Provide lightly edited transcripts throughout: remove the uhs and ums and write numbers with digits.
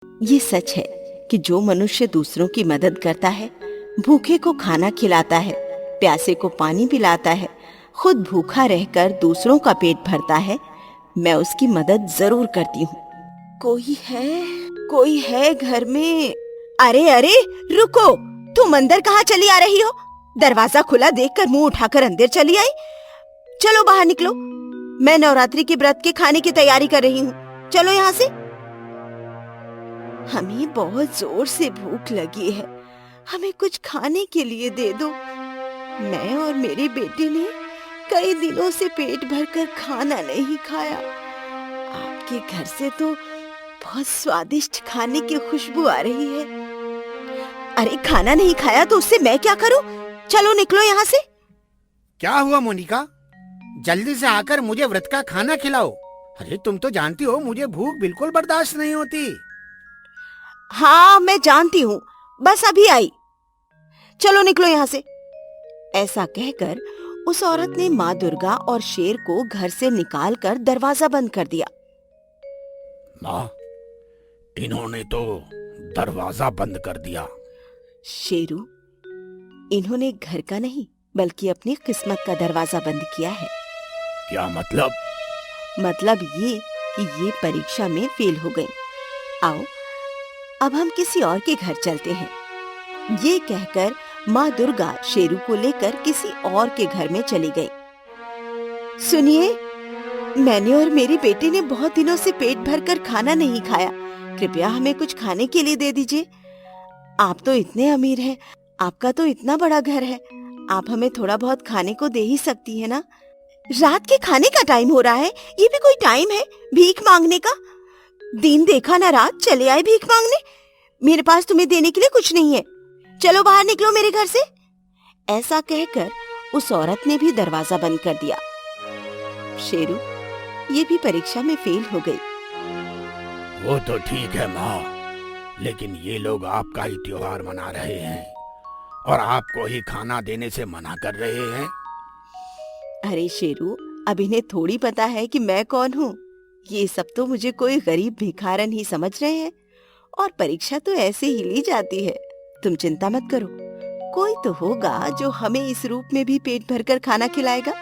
ये सच है कि जो मनुष्य दूसरों की मदद करता है, भूखे को खाना खिलाता है, प्यासे को पानी पिलाता है, खुद भूखा रहकर दूसरों का पेट भरता है, मैं उसकी मदद जरूर करती हूँ। कोई है घर में? अरे अरे रुको, तुम अंदर कहाँ चली आ रही हो? दरवाजा खुला देखकर मुंह उठाकर अंदर चली आई। चलो बाहर निकलो, मैं नवरात्रि के व्रत के खाने की तैयारी कर रही हूँ। चलो यहाँ से। हमें बहुत जोर से भूख लगी है, हमें कुछ खाने के लिए दे दो। मैं और मेरे बेटे ने कई दिनों से पेट भरकर खाना नहीं खाया। आपके घर से तो बहुत स्वादिष्ट खाने की खुशबू आ रही है। अरे खाना नहीं खाया तो उससे मैं क्या करूं? चलो निकलो यहाँ से। क्या हुआ मोनिका? जल्दी से आकर मुझे व्रत का खाना खिलाओ। अरे तुम तो जानती हो मुझे भूख बिल्कुल बर्दाश्त नहीं होती। हाँ मैं जानती हूँ, बस अभी आई। चलो निकलो यहाँ से। ऐसा कहकर उस औरत ने माँ दुर्गा और शेर को घर से निकालकर दरवाजा बंद कर दिया। माँ, इन्होंने तो दरवाजा बंद कर दिया। शेरू, इन्होंने घर का नहीं बल्कि अपनी किस्मत का दरवाजा बंद किया है। क्या मतलब? मतलब ये कि ये परीक्षा में फेल हो गई। आओ अब हम किसी और के घर चलते हैं। ये कहकर माँ दुर्गा शेरू को लेकर किसी और के घर में चली गई। सुनिए, मैंने और मेरे बेटे ने बहुत दिनों से पेट भरकर खाना नहीं खाया, कृपया हमें कुछ खाने के लिए दे दीजिए। आप तो इतने अमीर हैं, आपका तो इतना बड़ा घर है, आप हमें थोड़ा बहुत खाने को दे ही सकती है ना? रात के खाने का टाइम हो रहा है, ये भी कोई टाइम है भीख मांगने का? दिन देखा ना रात, चले आए भीख मांगने। मेरे पास तुम्हें देने के लिए कुछ नहीं है, चलो बाहर निकलो मेरे घर से। ऐसा कहकर उस औरत ने भी दरवाजा बंद कर दिया। शेरू, ये भी परीक्षा में फेल हो गई। वो तो ठीक है माँ, लेकिन ये लोग आपका ही त्योहार मना रहे हैं और आपको ही खाना देने से मना कर रहे हैं। अरे शेरू, अब इन्हें थोड़ी पता है कि मैं कौन हूँ। ये सब तो मुझे कोई गरीब भिखारन ही समझ रहे हैं और परीक्षा तो ऐसे ही ली जाती है। तुम चिंता मत करो, कोई तो होगा जो हमें इस रूप में भी पेट भरकर खाना खिलाएगा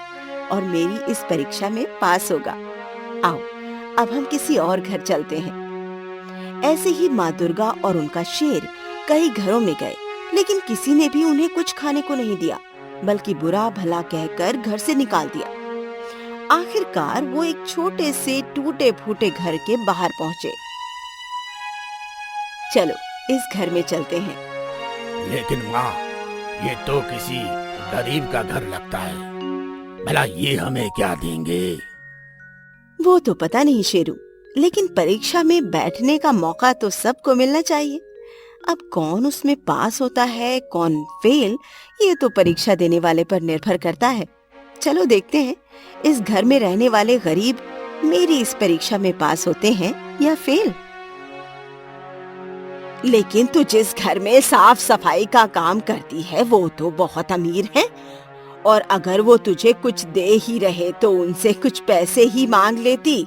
और मेरी इस परीक्षा में पास होगा। आओ अब हम किसी और घर चलते हैं। ऐसे ही माँ दुर्गा और उनका शेर कई घरों में गए, लेकिन किसी ने भी उन्हें कुछ खाने को नहीं दिया, बल्कि बुरा भला कहकर घर से निकाल दिया। आखिरकार वो एक छोटे से टूटे फूटे घर के बाहर पहुँचे। चलो इस घर में चलते हैं। लेकिन माँ, ये तो किसी गरीब का घर लगता है, भला ये हमें क्या देंगे? वो तो पता नहीं शेरू, लेकिन परीक्षा में बैठने का मौका तो सबको मिलना चाहिए। अब कौन उसमें पास होता है कौन फेल, ये तो परीक्षा देने वाले पर निर्भर करता है। चलो देखते हैं इस घर में रहने वाले गरीब मेरी इस परीक्षा में पास होते हैं या फेल। लेकिन तू जिस घर में साफ सफाई का काम करती है वो तो बहुत अमीर है, और अगर वो तुझे कुछ दे ही रहे तो उनसे कुछ पैसे ही मांग लेती।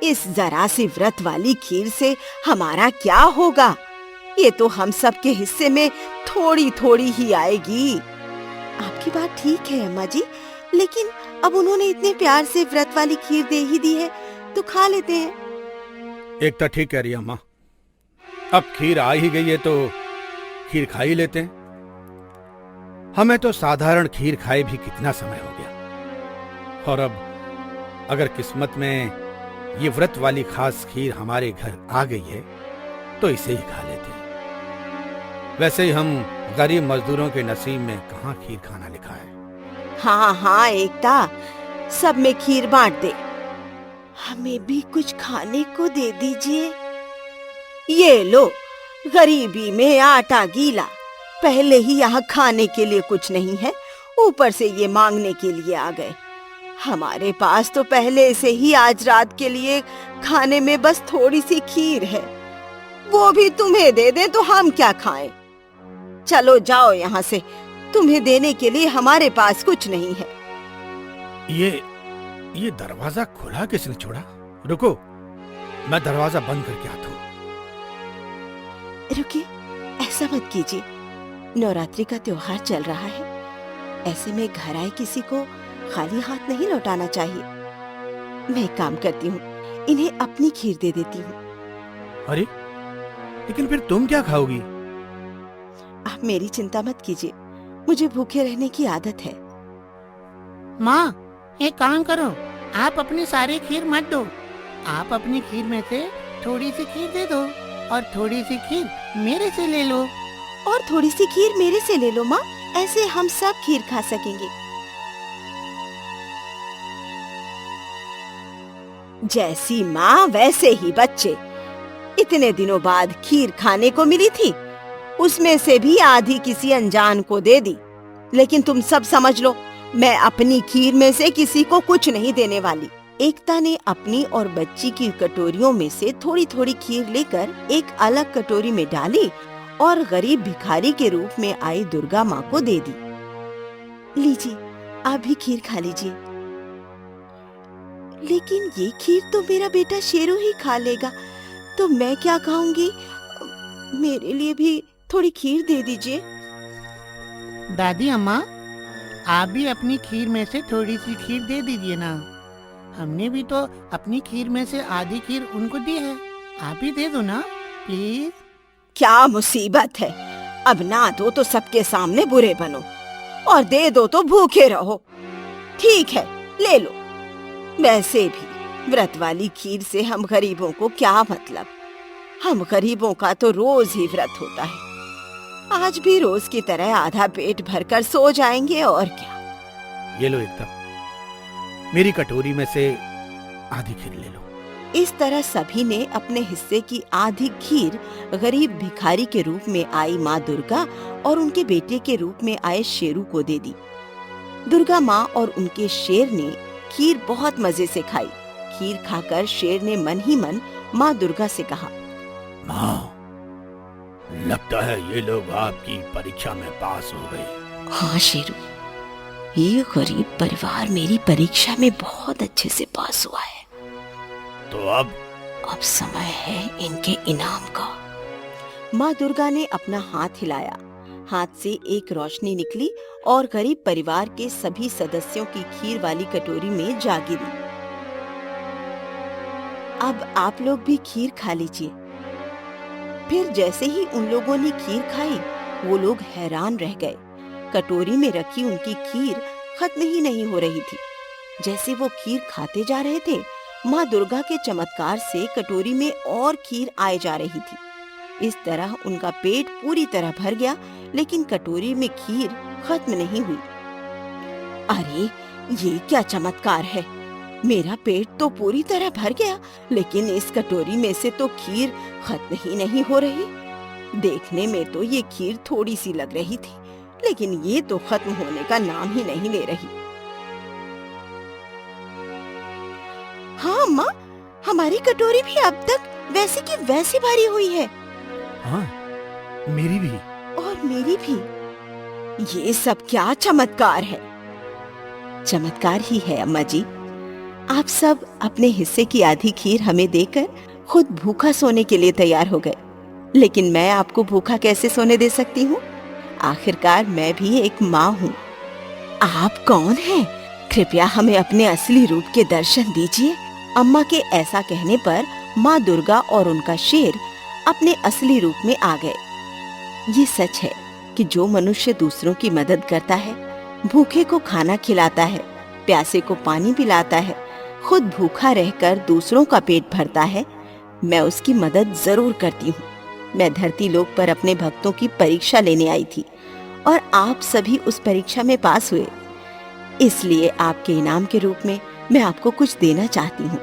इस जरा सी व्रत वाली खीर से हमारा क्या होगा? ये तो हम सब के हिस्से में थोड़ी थोड़ी ही आएगी। आपकी बात ठीक है अम्मा जी, लेकिन अब उन्होंने इतने प्यार से व्रत वाली खीर दे ही दी है तो खा लेते हैं। एक तो ठीक कह रही है अम्मा, अब खीर आ ही गई है तो खीर खा ही लेते हैं। हमें तो साधारण खीर खाए भी कितना समय हो गया, और अब अगर किस्मत में ये व्रत वाली खास खीर हमारे घर आ गई है तो इसे ही खा लेते हैं। वैसे ही हम गरीब मजदूरों के नसीब में कहाँ खीर खाना लिखा है। हाँ हाँ एकता, सब में खीर बांट दे। हमें भी कुछ खाने को दे दीजिए। ये लो, गरीबी में आटा गीला, पहले ही यहाँ खाने के लिए कुछ नहीं है, ऊपर से ये मांगने के लिए आ गए। हमारे पास तो पहले से ही आज रात के लिए खाने में बस थोड़ी सी खीर है, वो भी तुम्हें दे दें तो हम क्या खाएं? चलो जाओ यहाँ से, तुम्हें देने के लिए हमारे पास कुछ नहीं है। ये दरवाजा खुला किसने छोड़ा? रुको, मैं दरवाजा बंद करके आता हूँ। रुकिए, ऐसा मत कीजिए। नवरात्रि का त्योहार चल रहा है, ऐसे में घर आए किसी को खाली हाथ नहीं लौटाना चाहिए। मैं एक काम करती हूँ, इन्हें अपनी खीर दे देती हूँ। अरे, लेकिन फिर तुम क्या खाओगी? आप मेरी चिंता मत कीजिए, मुझे भूखे रहने की आदत है। माँ, एक काम करो, आप अपनी सारी खीर मत दो। आप अपनी खीर में से थोड़ी सी खीर दे दो और थोड़ी सी खीर मेरे से ले लो। और थोड़ी सी खीर मेरे से ले लो माँ, ऐसे हम सब खीर खा सकेंगे। जैसी माँ वैसे ही बच्चे। इतने दिनों बाद खीर खाने को मिली थी, उसमें से भी आधी किसी अनजान को दे दी। लेकिन तुम सब समझ लो, मैं अपनी खीर में से किसी को कुछ नहीं देने वाली। एकता ने अपनी और बच्ची की कटोरियों में से थोड़ी थोड़ी खीर लेकर एक अलग कटोरी में डाली और गरीब भिखारी के रूप में आई दुर्गा माँ को दे दी। लीजिए, आप भी खीर खा लीजिए। लेकिन ये खीर तो मेरा बेटा शेरू ही खा लेगा, तो मैं क्या खाऊंगी? मेरे लिए भी थोड़ी खीर दे दीजिए। दादी अम्मा, आप भी अपनी खीर में से थोड़ी सी खीर दे दीजिए ना। हमने भी तो अपनी खीर में से आधी खीर उनको दी है, आप भी दे दो ना प्लीज। क्या मुसीबत है, अब ना दो तो सबके सामने बुरे बनो, और दे दो तो भूखे रहो। ठीक है, ले लो। वैसे भी व्रत वाली खीर से हम गरीबों को क्या मतलब? हम गरीबों का तो रोज ही व्रत होता है। आज भी रोज की तरह आधा पेट भरकर सो जाएंगे और क्या। ये लो एकता, मेरी कटोरी में से आधी खीर ले लो। इस तरह सभी ने अपने हिस्से की आधी खीर गरीब भिखारी के रूप में आई माँ दुर्गा और उनके बेटे के रूप में आए शेरू को दे दी। दुर्गा माँ और उनके शेर ने खीर बहुत मजे से खाई। खीर खाकर शेर ने मन ही मन माँ दुर्गा से कहा, माँ, लगता है ये लोग आपकी परीक्षा में पास हो गए। हाँ शेरू, ये गरीब परिवार मेरी परीक्षा में बहुत अच्छे से पास हुआ है। तो अब समय है इनके इनाम का। माँ दुर्गा ने अपना हाथ हिलाया, हाथ से एक रोशनी निकली और गरीब परिवार के सभी सदस्यों की खीर वाली कटोरी में जा गिरी। अब आप लोग भी खीर खा लीजिए। फिर जैसे ही उन लोगों ने खीर खाई, वो लोग हैरान रह गए। कटोरी में रखी उनकी खीर खत्म ही नहीं हो रही थी। जैसे वो खीर खाते जा रहे थे, माँ दुर्गा के चमत्कार से कटोरी में और खीर आए जा रही थी। इस तरह उनका पेट पूरी तरह भर गया, लेकिन कटोरी में खीर खत्म नहीं हुई। अरे, ये क्या चमत्कार है! मेरा पेट तो पूरी तरह भर गया, लेकिन इस कटोरी में से तो खीर खत्म ही नहीं हो रही। देखने में तो ये खीर थोड़ी सी लग रही थी, लेकिन ये तो खत्म होने का नाम ही नहीं ले रही। हाँ माँ, हमारी कटोरी भी अब तक वैसे की वैसी भरी हुई है। हाँ, मेरी भी। और मेरी भी। ये सब क्या चमत्कार है? चमत्कार ही है अम्मा जी। आप सब अपने हिस्से की आधी खीर हमें देकर खुद भूखा सोने के लिए तैयार हो गए, लेकिन मैं आपको भूखा कैसे सोने दे सकती हूँ? आखिरकार मैं भी एक माँ हूँ। आप कौन हैं? कृपया हमें अपने असली रूप के दर्शन दीजिए। अम्मा के ऐसा कहने पर माँ दुर्गा और उनका शेर अपने असली रूप में आ गए। ये सच है कि जो मनुष्य दूसरों की मदद करता है, भूखे को खाना खिलाता है, प्यासे को पानी पिलाता है, खुद भूखा रहकर दूसरों का पेट भरता है, मैं उसकी मदद जरूर करती हूँ। मैं धरती लोक पर अपने भक्तों की परीक्षा लेने आई थी और आप सभी उस परीक्षा में पास हुए। इसलिए आपके इनाम के रूप में मैं आपको कुछ देना चाहती हूँ।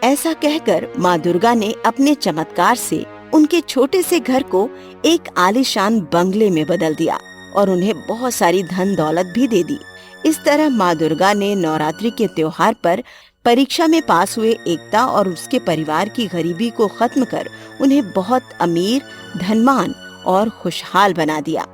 ऐसा कहकर माँ दुर्गा ने अपने चमत्कार से उनके छोटे से घर को एक आलीशान बंगले में बदल दिया और उन्हें बहुत सारी धन दौलत भी दे दी। इस तरह माँ दुर्गा ने नवरात्रि के त्योहार पर परीक्षा में पास हुए एकता और उसके परिवार की गरीबी को खत्म कर उन्हें बहुत अमीर, धनवान और खुशहाल बना दिया।